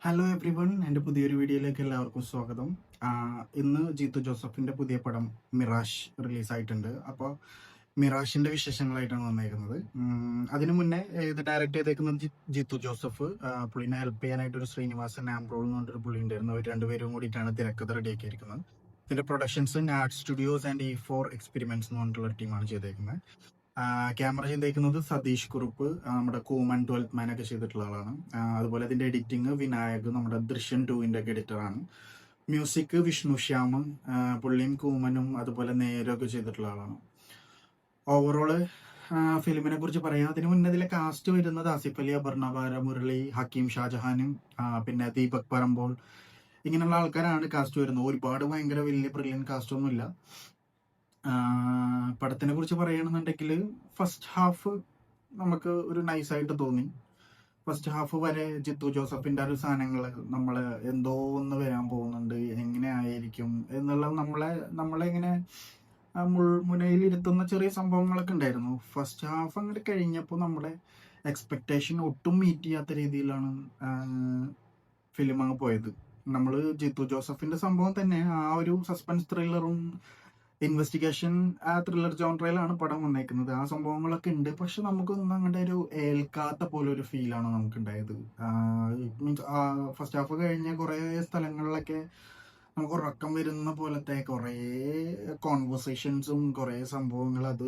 Hello every one, എൻ്റെ പുതിയൊരു വീഡിയോയിലേക്ക് എല്ലാവർക്കും സ്വാഗതം. ഇന്ന് ജീത്തു ജോസഫിൻ്റെ പുതിയ പടം മിറാഷ് റിലീസായിട്ടുണ്ട്. അപ്പോൾ മിറാഷിൻ്റെ വിശേഷങ്ങളായിട്ടാണ് വന്നേക്കുന്നത്. അതിനു മുന്നേ ഇത് ഡയറക്റ്റ് ചെയ്തേക്കുന്നത് ജീത്തു ജോസഫ്. പുള്ളിനെ ഹെൽപ്പ് ചെയ്യാനായിട്ടൊരു ശ്രീനിവാസൻ ആംബ്രോൾ എന്ന് പറഞ്ഞൊരു പുള്ളി ഉണ്ടായിരുന്നു. അവർ രണ്ടുപേരും കൂടിയിട്ടാണ് തിരക്കഥ റെഡിയാക്കിയിരിക്കുന്നത്. ഇതിൻ്റെ productions Naad studios and E4 experiments എന്ന് പറഞ്ഞിട്ടുള്ള ടീമാണ് ചെയ്തേക്കുന്നത്. ക്യാമറ ചെയ്തേക്കുന്നത് സതീഷ് കുറുപ്പ്, നമ്മുടെ കൂമൻ 12th മാൻ ഒക്കെ ചെയ്തിട്ടുള്ള ആളാണ്. അതുപോലെ അതിന്റെ എഡിറ്റിംഗ് വിനായക്, നമ്മുടെ ദൃശ്യം 2 ഒക്കെ എഡിറ്ററാണ്. മ്യൂസിക് വിഷ്ണു ശ്യാമും, പുള്ളിയും കൂമനും അതുപോലെ നേരൊക്കെ ചെയ്തിട്ടുള്ള ആളാണ്. ഓവറോള് ഫിലിമിനെ കുറിച്ച് പറയാം. അതിന് മുന്നേ ഇതിലെ കാസ്റ്റ് വരുന്നത് ആസിഫ് അലി, അപർണ ബാലമുരളി, ഹക്കീം ഷാജഹാനും പിന്നെ ദീപക് പറമ്പോൾ, ഇങ്ങനെയുള്ള ആൾക്കാരാണ് കാസ്റ്റ് വരുന്നത്. ഒരുപാട് ഭയങ്കര വലിയ ബ്രില്യൻ കാസ്റ്റ് ഒന്നുമില്ല. പടത്തിനെ കുറിച്ച് പറയുകയാണെന്നുണ്ടെങ്കിൽ ഫസ്റ്റ് ഹാഫ് നമുക്ക് ഒരു നൈസായിട്ട് തോന്നി. ഫസ്റ്റ് ഹാഫ് വരെ ജിത്തു ജോസഫിന്റെ ഒരു സാധനങ്ങൾ നമ്മൾ എന്തോ ഒന്ന് വരാൻ പോകുന്നുണ്ട്, എങ്ങനെ ആയിരിക്കും എന്നുള്ള നമ്മളെ ഇങ്ങനെ മുനയിലിരുത്തുന്ന ചെറിയ സംഭവങ്ങളൊക്കെ ഉണ്ടായിരുന്നു. ഫസ്റ്റ് ഹാഫ് അങ്ങോട്ട് കഴിഞ്ഞപ്പോൾ നമ്മുടെ എക്സ്പെക്ടേഷൻ ഒട്ടും മീറ്റ് ചെയ്യാത്ത രീതിയിലാണ് ഫിലിം അങ്ങ് പോയത്. നമ്മൾ ജിത്തു ജോസഫിന്റെ സംഭവം തന്നെ ആ ഒരു സസ്പെൻസ് ത്രില്ലറും ഇൻവെസ്റ്റിഗേഷൻ ത്രില്ലർ ജോൺറയിലാണ് പടം വന്നേക്കുന്നത്. ആ സംഭവങ്ങളൊക്കെ ഉണ്ട്, പക്ഷെ നമുക്കൊന്നും അങ്ങോട്ട് ഒരു ഏൽക്കാത്ത പോലെ ഒരു ഫീലാണ് നമുക്ക് ഉണ്ടായത്. മീൻസ് ഫസ്റ്റ് ഹാഫ് കഴിഞ്ഞ കുറേ സ്ഥലങ്ങളിലൊക്കെ നമുക്ക് ഉറക്കം വരുന്ന പോലത്തെ കുറേ കോൺവെർസേഷൻസും കുറേ സംഭവങ്ങൾ, അത്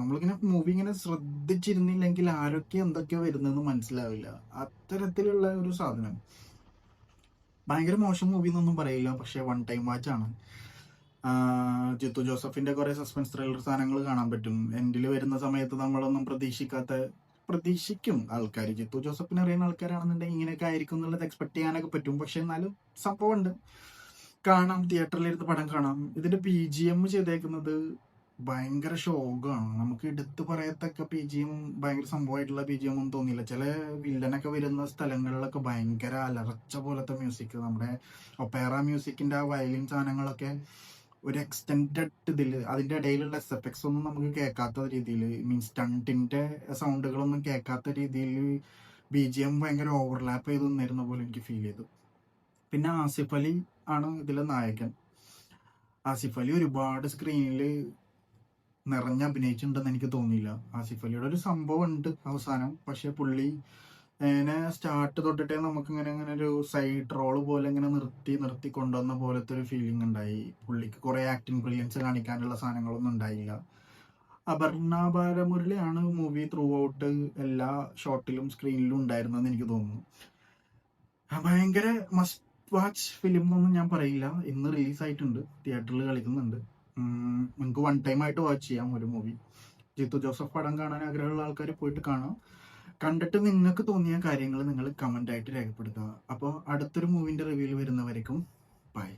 നമ്മളിങ്ങനെ മൂവി ഇങ്ങനെ ശ്രദ്ധിച്ചിരുന്നില്ലെങ്കിൽ ആരൊക്കെ എന്തൊക്കെയോ വരുന്നതെന്ന് മനസ്സിലാവില്ല. അത്തരത്തിലുള്ള ഒരു സാധനം. ഭയങ്കര മോശം മൂവി എന്നൊന്നും പറയില്ല, പക്ഷെ വൺ ടൈം വാച്ച് ആണ്. ജിത്തു ജോസഫിന്റെ കുറെ സസ്പെൻസ് ത്രില്ലർ സാധനങ്ങൾ കാണാൻ പറ്റും. എൻഡിൽ വരുന്ന സമയത്ത് നമ്മളൊന്നും പ്രതീക്ഷിക്കും ആൾക്കാർ. ജിത്തു ജോസഫിനെ അറിയുന്ന ആൾക്കാരാണെന്നുണ്ടെങ്കിൽ ഇങ്ങനെയൊക്കെ ആയിരിക്കും എന്നുള്ളത് എക്സ്പെക്ട് ചെയ്യാനൊക്കെ പറ്റും. പക്ഷെ എന്നാലും സംഭവം ഉണ്ട്, കാണാം, തിയേറ്ററിലിരുന്ന് പടം കാണാം. ഇതിന്റെ BGM ചെയ്തേക്കുന്നത് ഭയങ്കര ശോകമാണ്. നമുക്ക് എടുത്തു പറയത്തക്ക BGM, ഭയങ്കര സംഭവമായിട്ടുള്ള BGM ഒന്നും തോന്നിയില്ല. ചില വില്ലനൊക്കെ വരുന്ന സ്ഥലങ്ങളിലൊക്കെ ഭയങ്കര അലർച്ച പോലത്തെ മ്യൂസിക്, നമ്മുടെ ഒപ്പേറ മ്യൂസിക്കിന്റെ ആ വയലിൻ സാധനങ്ങളൊക്കെ ഒരു എക്സ്റ്റെൻഡഡ് ഇതില്, അതിന്റെ ഇടയിലുള്ള എഫക്ട്സ് ഒന്നും നമുക്ക് കേൾക്കാത്ത രീതിയിൽ, മീൻസ് സ്റ്റണ്ടിന്റെ സൗണ്ടുകളൊന്നും കേൾക്കാത്ത രീതിയിൽ BGM ഭയങ്കര ഓവർലാപ്പ് ചെയ്ത് നിന്നിരുന്ന പോലെ എനിക്ക് ഫീൽ ചെയ്തു. പിന്നെ ആസിഫ് അലി ആണ് ഇതിലെ നായകൻ. ആസിഫ് അലി ഒരുപാട് സ്ക്രീനിൽ നിറഞ്ഞ് അഭിനയിച്ചിട്ടുണ്ടെന്ന് എനിക്ക് തോന്നിയില്ല. ആസിഫ് അലിയുടെ ഒരു സംഭവം ഉണ്ട് അവസാനം, പക്ഷെ പുള്ളി സ്റ്റാർട്ട് തൊട്ടിട്ടേ നമുക്ക് ഇങ്ങനെ ഒരു സൈഡ് റോള് പോലെ ഇങ്ങനെ നിർത്തി കൊണ്ടുവന്ന പോലത്തെ ഒരു ഫീലിംഗ് ഉണ്ടായി. പുള്ളിക്ക് കുറെ ആക്ടിങ് ബ്രില്യൻസ് കാണിക്കാനുള്ള സാധനങ്ങളൊന്നും ഉണ്ടായില്ല. അപർണ ബാലമുരളിയാണ് മൂവി ത്രൂ ഔട്ട് എല്ലാ ഷോട്ടിലും സ്ക്രീനിലും ഉണ്ടായിരുന്നെന്ന് എനിക്ക് തോന്നുന്നു. ഭയങ്കര മസ്റ്റ് വാച്ച് ഫിലിം എന്നൊന്നും ഞാൻ പറയില്ല. ഇന്ന് റിലീസായിട്ടുണ്ട്, തിയേറ്ററിൽ കളിക്കുന്നുണ്ട്. നിങ്ങൾക്ക് വൺ ടൈം ആയിട്ട് വാച്ച് ചെയ്യാം ഒരു മൂവി. ജിത്തു ജോസഫ് പടം കാണാൻ ആഗ്രഹമുള്ള ആൾക്കാർ പോയിട്ട് കാണാം. കണ്ടിട്ട് നിങ്ങൾക്ക് തോന്നിയ കാര്യങ്ങൾ നിങ്ങൾ കമന്റ് ആയിട്ട് രേഖപ്പെടുത്തുക. അപ്പോൾ അടുത്തൊരു മൂവിന്റെ റിവ്യൂവിൽ വരുന്നവരേക്കും ബൈ.